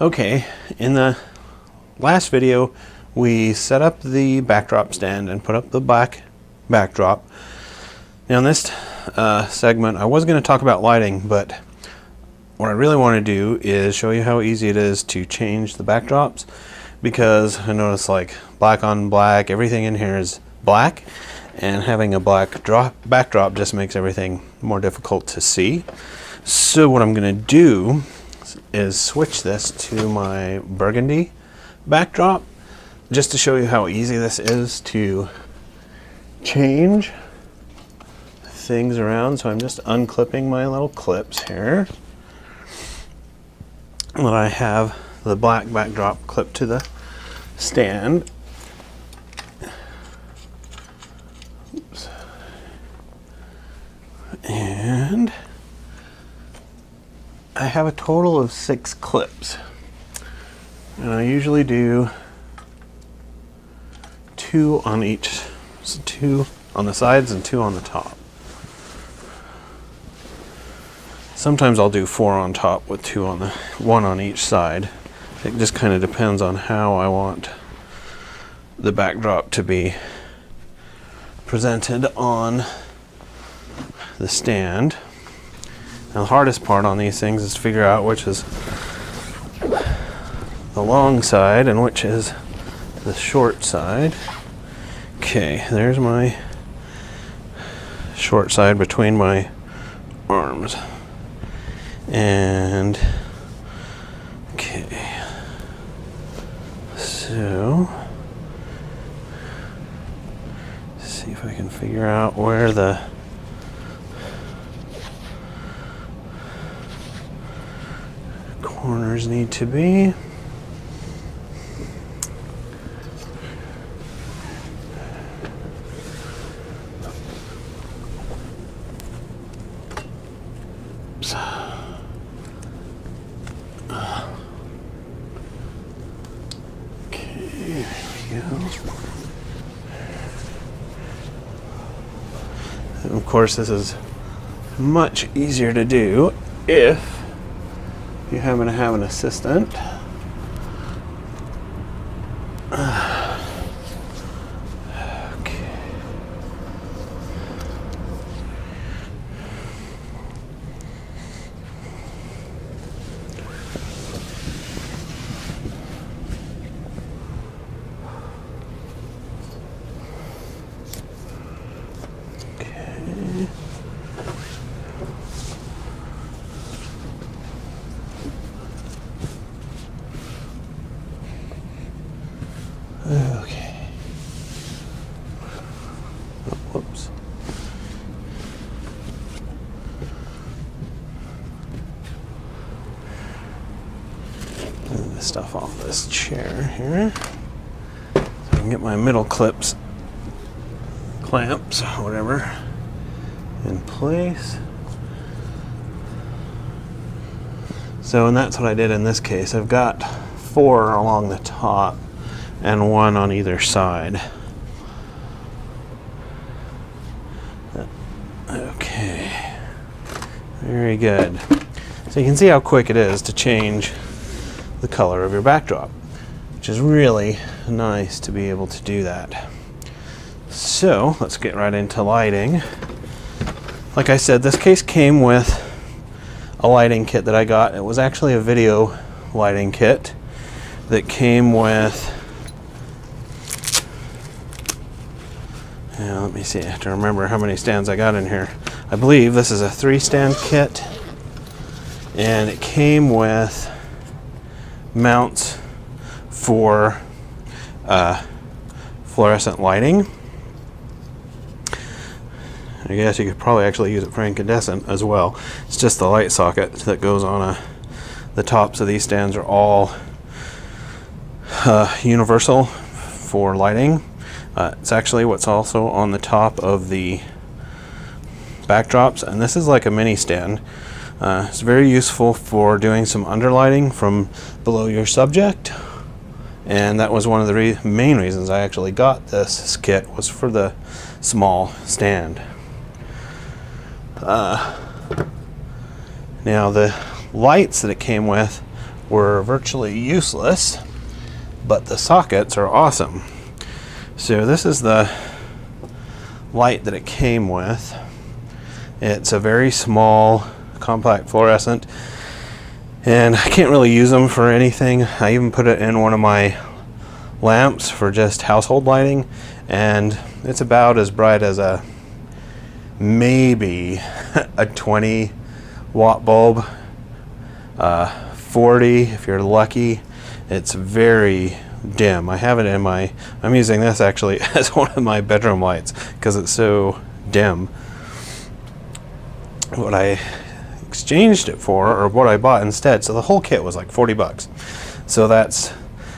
Okay, in the last video we set up the backdrop stand and put up the black backdrop. Now in this segment I was going to talk about lighting, but what I really want to do is show you how easy it is to change the backdrops, because I notice like black on black, everything in here is black, and having a black backdrop just makes everything more difficult to see. So what I'm going to do is switch this to my burgundy backdrop just to show you how easy this is to change things around. So I'm just unclipping my little clips here. And I have the black backdrop clipped to the stand. Oops. And I have a total of 6 clips, and I usually do 2 on each, so 2 on the sides and 2 on the top. Sometimes I'll do 4 on top with 2 on the 1 on each side. It just kind of depends on how I want the backdrop to be presented on the stand. Now the hardest part on these things is to figure out which is the long side and which is the short side. Okay, there's my short side between my arms. And okay, so see if I can figure out where the corners need to be. Oops. Okay, there we go. And of course, this is much easier to do if you happen to have an assistant. Okay. Okay. Oh, whoops. Move this stuff off this chair here, so I can get my middle clamps, whatever, in place. So, and that's what I did in this case. I've got 4 along the top and 1 on either side. Okay, very good. So you can see how quick it is to change the color of your backdrop, which is really nice to be able to do that. So let's get right into lighting. Like I said, this case came with a lighting kit that I got. It was actually a video lighting kit that came with, let me see, I have to remember how many stands I got in here. I believe this is a 3-stand kit, and it came with mounts for fluorescent lighting. I guess you could probably actually use it for incandescent as well. It's just the light socket that goes on the tops of these stands are all universal for lighting. It's actually what's also on the top of the backdrops, and this is like a mini stand. It's very useful for doing some underlighting from below your subject, and that was one of the main reasons I actually got this kit, was for the small stand. Now the lights that it came with were virtually useless, but the sockets are awesome. So this is the light that it came with. It's a very small compact fluorescent, and I can't really use them for anything. I even put it in one of my lamps for just household lighting, and it's about as bright as a maybe a 20 watt bulb, 40 if you're lucky. It's very dim. I have it in my, I'm using this actually as one of my bedroom lights because it's so dim. What I exchanged it for, or what I bought instead, so the whole kit was like 40 bucks. So that's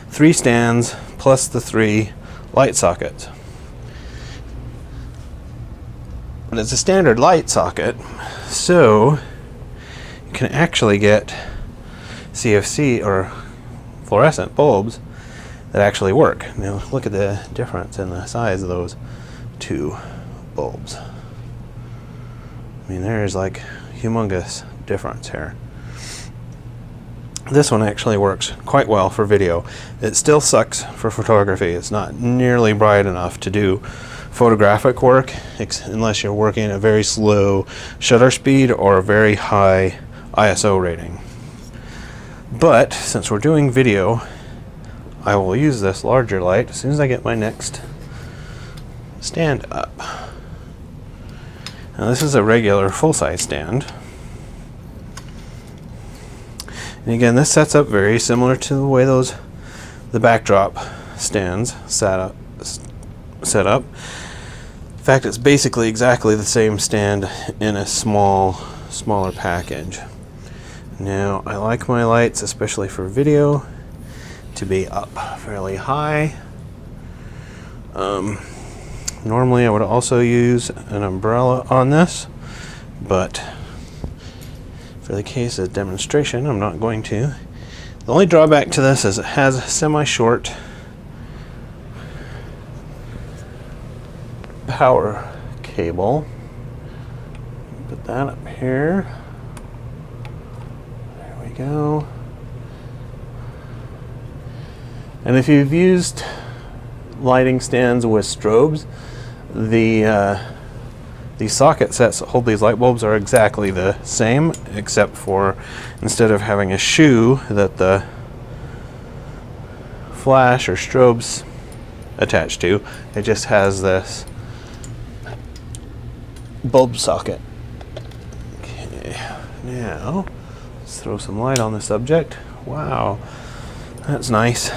3 stands plus the 3 light sockets. But it's a standard light socket, so you can actually get CFC or fluorescent bulbs that actually work. Now look at the difference in the size of those 2 bulbs. I mean, there's like humongous difference here. This one actually works quite well for video. It still sucks for photography. It's not nearly bright enough to do photographic work unless you're working at a very slow shutter speed or a very high ISO rating. But since we're doing video, I will use this larger light as soon as I get my next stand up. Now this is a regular full-size stand. And again, this sets up very similar to the way the backdrop stands set up. In fact, it's basically exactly the same stand in a smaller package. Now, I like my lights, especially for video, to be up fairly high. Normally I would also use an umbrella on this, but for the case of demonstration, I'm not going to. The only drawback to this is it has a semi-short power cable. Put that up here. There we go. And if you've used lighting stands with strobes, the socket sets that hold these light bulbs are exactly the same, except for instead of having a shoe that the flash or strobes attached to, it just has this bulb socket. Okay, now let's throw some light on the subject. Wow, that's nice.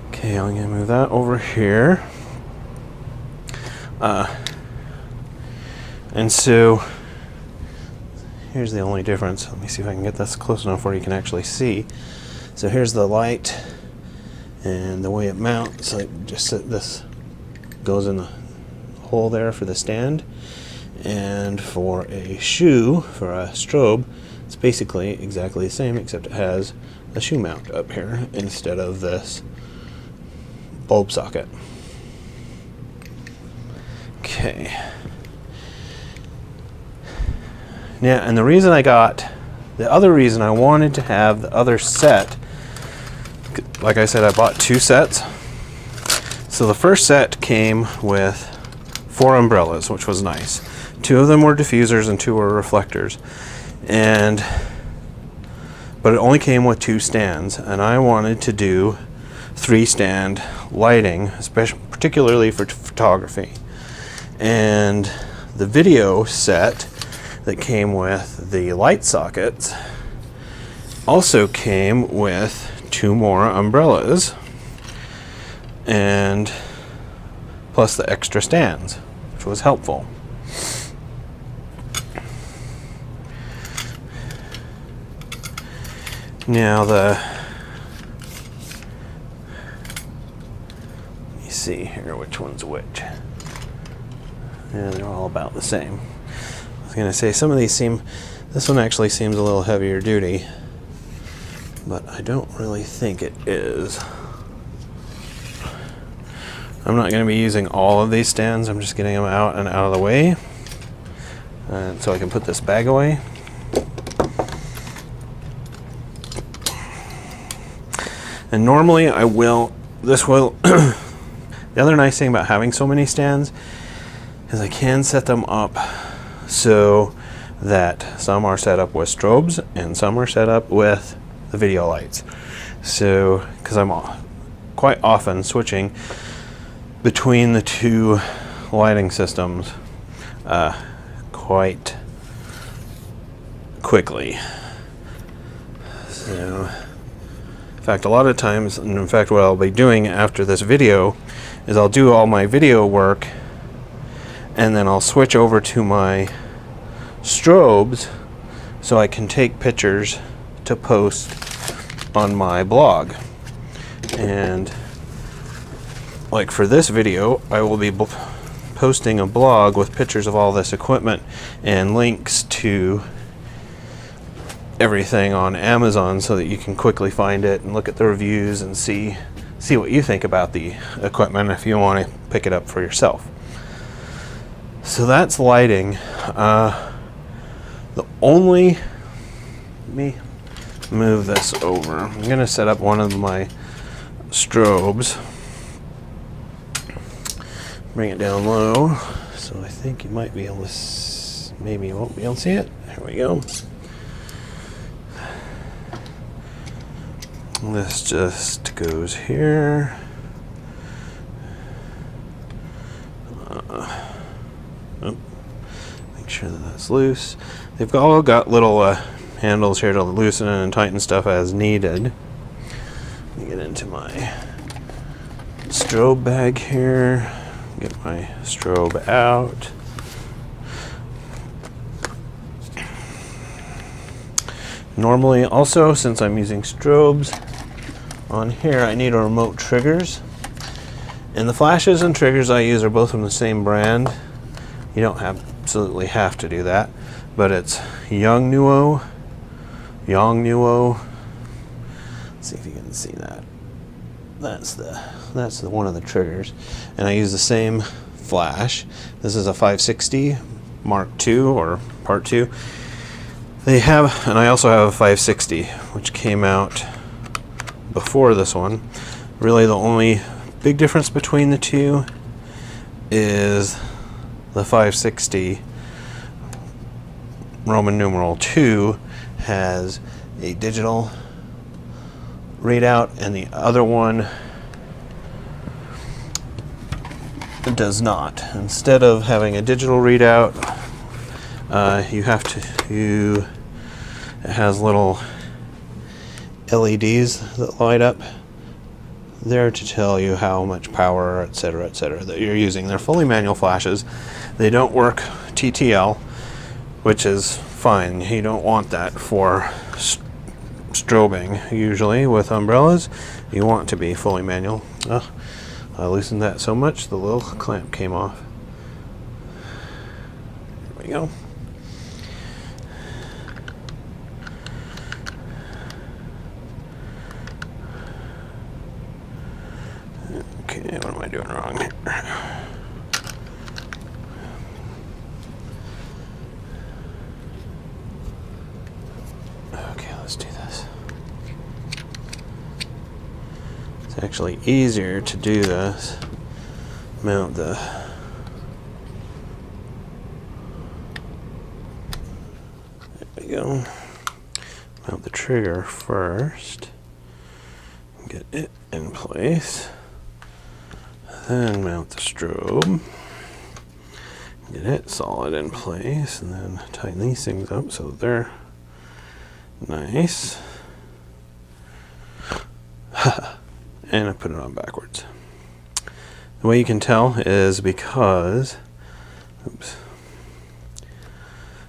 Okay, I'm going to move that over here. And so here's the only difference. Let me see if I can get this close enough where you can actually see. So here's the light, and the way it mounts, like just this goes in the hole there for the stand. And for a shoe, for a strobe, it's basically exactly the same, except it has a shoe mount up here instead of this bulb socket. Okay. Yeah, and the other reason I wanted to have the other set, like I said, I bought 2 sets. So the first set came with 4 umbrellas, which was nice. 2 of them were diffusers and 2 were reflectors. But it only came with 2 stands, and I wanted to do 3 stand lighting, particularly for photography. And the video set that came with the light sockets also came with 2 more umbrellas, and plus the extra stands, which was helpful. Now let me see here which one's which. Yeah, they're all about the same. I was gonna say some of these this one actually seems a little heavier duty, but I don't really think it is. I'm not gonna be using all of these stands. I'm just getting them out and out of the way, so I can put this bag away. And normally I will, this will, the other nice thing about having so many stands is I can set them up so that some are set up with strobes and some are set up with the video lights. So, because I'm quite often switching between the two lighting systems quite quickly. So, in fact, a lot of times, and in fact what I'll be doing after this video is I'll do all my video work and then I'll switch over to my strobes so I can take pictures to post on my blog. And like for this video, I will be posting a blog with pictures of all this equipment and links to everything on Amazon so that you can quickly find it and look at the reviews and see what you think about the equipment if you want to pick it up for yourself. So that's lighting. Let me move this over. I'm going to set up one of my strobes. Bring it down low. So I think you might be able to, maybe you won't be able to see it. There we go. This just goes here. Make sure that that's loose. They've all got little handles here to loosen and tighten stuff as needed. Let me get into my strobe bag here. Get my strobe out. Normally, also, since I'm using strobes on here, I need a remote triggers. And the flashes and triggers I use are both from the same brand. You don't absolutely have to do that, but it's Yongnuo. Let's see if you can see that. That's the one of the triggers, and I use the same flash. This is a 560 Mark II or Part 2. They have, and I also have a 560, which came out before this one. Really, the only big difference between the two is the 560 Roman numeral 2 has a digital readout, and the other one does not. Instead of having a digital readout, it has little LEDs that light up there to tell you how much power, etc., that you're using. They're fully manual flashes. They don't work TTL, which is fine. You don't want that for strobing. Usually with umbrellas, you want to be fully manual. I loosened that so much the little clamp came off. There we go. Okay, what am I doing wrong here? Okay, let's do this. It's actually easier to do this. Mount the there we go. Mount the trigger first. Get it in place. Then mount the strobe. Get it solid in place, and then tighten these things up so they're nice. And I put it on backwards. The way you can tell is because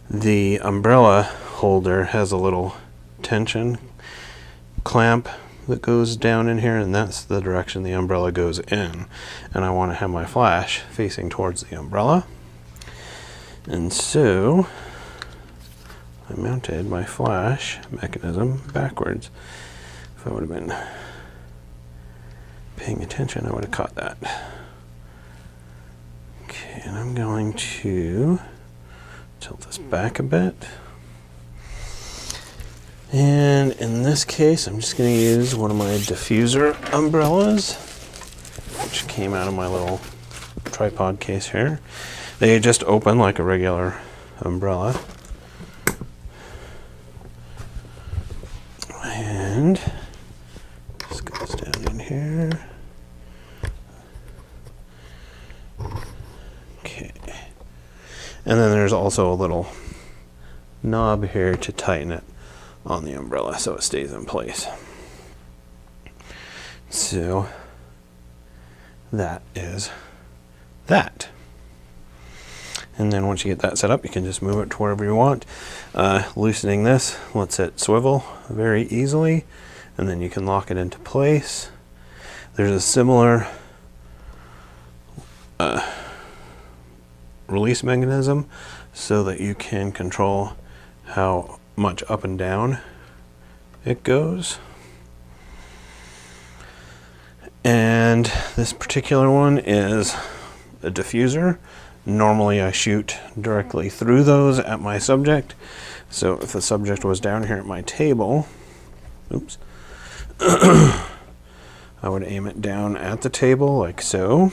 the umbrella holder has a little tension clamp that goes down in here, and that's the direction the umbrella goes in. And I want to have my flash facing towards the umbrella. And so I mounted my flash mechanism backwards. If I would have been paying attention, I would have caught that. Okay, and I'm going to tilt this back a bit. And in this case, I'm just going to use one of my diffuser umbrellas, which came out of my little tripod case here. They just open like a regular umbrella. And this goes down in here. Okay. And then there's also a little knob here to tighten it on the umbrella so it stays in place. So that is that. And then once you get that set up, you can just move it to wherever you want. Loosening this lets it swivel very easily, and then you can lock it into place. There's a similar release mechanism so that you can control how much up and down it goes. And this particular one is a diffuser. Normally I shoot directly through those at my subject. So if the subject was down here at my table, oops, I would aim it down at the table like so,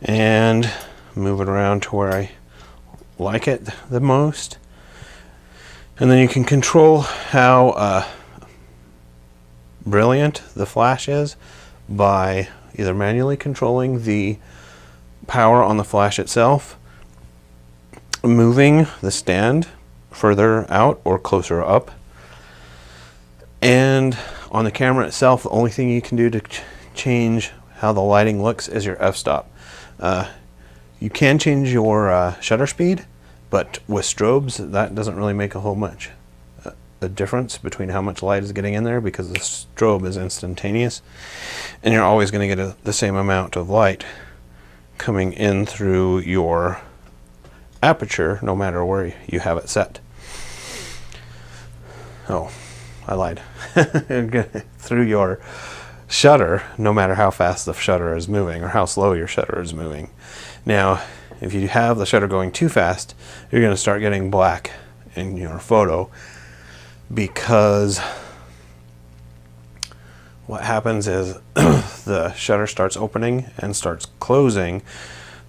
and move it around to where I like it the most. And then you can control how brilliant the flash is by either manually controlling the power on the flash itself, moving the stand further out or closer up, and on the camera itself, the only thing you can do to change how the lighting looks is your f-stop. You can change your shutter speed, but with strobes that doesn't really make a whole much a difference between how much light is getting in there, because the strobe is instantaneous and you're always going to get the same amount of light coming in through your aperture no matter where you have it set. Oh, I lied. Through your shutter, no matter how fast the shutter is moving or how slow your shutter is moving. Now, if you have the shutter going too fast, you're going to start getting black in your photo, because what happens is the shutter starts opening and starts closing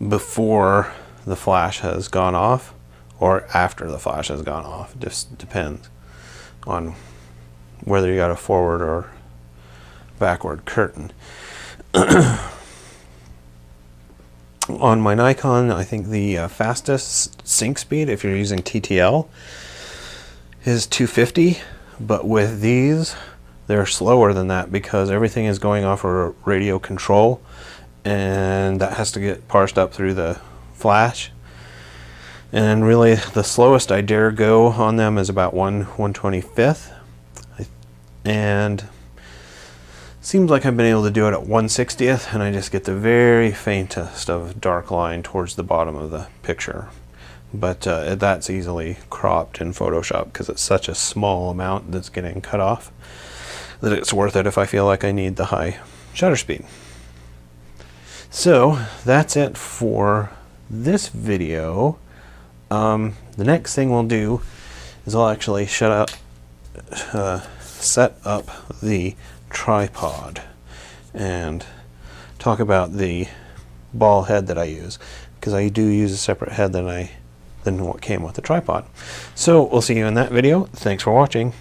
before the flash has gone off or after the flash has gone off. It just depends on whether you got a forward or backward curtain. On my Nikon, I think the fastest sync speed, if you're using TTL, is 250, but with these they're slower than that because everything is going off of radio control, and that has to get parsed up through the flash. And really the slowest I dare go on them is about 1/125th, and seems like I've been able to do it at 1/60th, and I just get the very faintest of dark line towards the bottom of the picture. But that's easily cropped in Photoshop because it's such a small amount that's getting cut off that it's worth it if I feel like I need the high shutter speed. So that's it for this video. The next thing we'll do is I'll actually set up the tripod and talk about the ball head that I use, because I do use a separate head than what came with the tripod. So we'll see you in that video. Thanks for watching.